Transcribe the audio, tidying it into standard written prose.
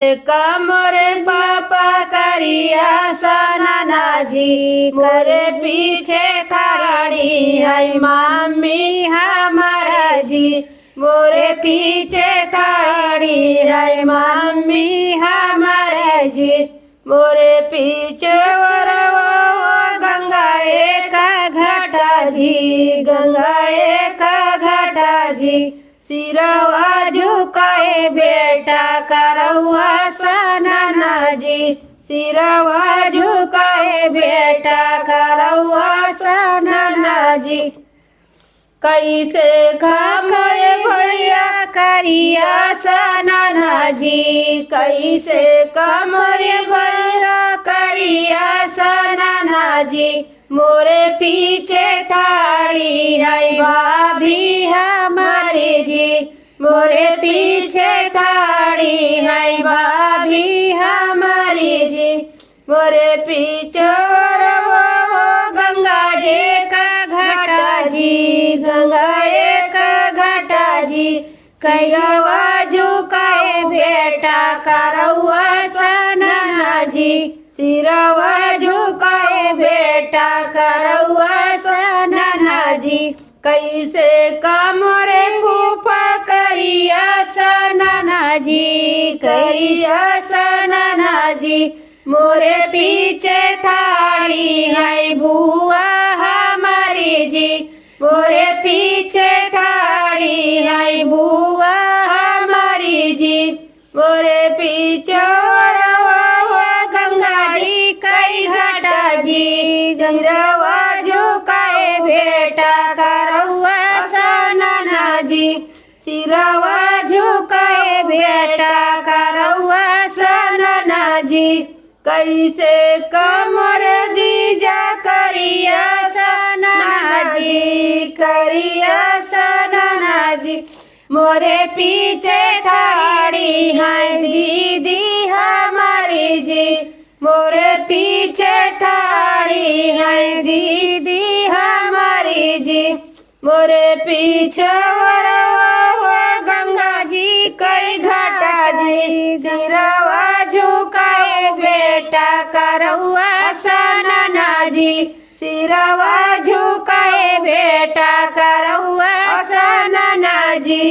कमरे पापा करिया सनाना जी मोरे पीछे खड़ी है मम्मी हमारा जी मोरे पीछे खड़ी है मम्मी हमारा जी मोरे पीछे गंगा का घाटा जी गंगा का घाटा जी सिरवा झुकाए बेटा करौआ सनाना जी सिरवा झुकाए बेटा करौआ सनाना जी कैसे खाए भैया करिया सनाना जी कैसे कमरे भैया करिया सनाना जी मोरे पीछे ठाड़ी है भाभी हमारी जी मोरे पीछे ठाड़ी है भाभी हमारी जी मोरे पीछे गंगा जी का घाटा जी गंगा का घाटा जी कैवा झुकाए बेटा करौआ सनाना जी सिरवा झुकाए बेटा करौआ सनाना जी कैसे कमरे फूफा करिया सनाना जी करिया सनाना जी मोरे पीछे ठाड़ी है बुआ हमारी जी मोरे पीछे ठाड़ी है बुआ हमारी जी मोरे पीछे गंगा जी कई घाटा जी सिरवा झुकाए बेटा करौआ सनाना जी सिरवा झुकाए बेटा करौआ सनाना जी कैसे कमर दीजा करिया सनाना जी करिया सनाना जी मोरे पीछे ठाड़ी है दीदी हमारी जी मोरे पीछे ठाड़ी है दीदी हमारी जी मोरे पीछे गंगा जी कई घाटा जी सिरवा झुकाए बेटा करौआ सनाना जी सिरवा झुकाए बेटा करौआ सनाना जी।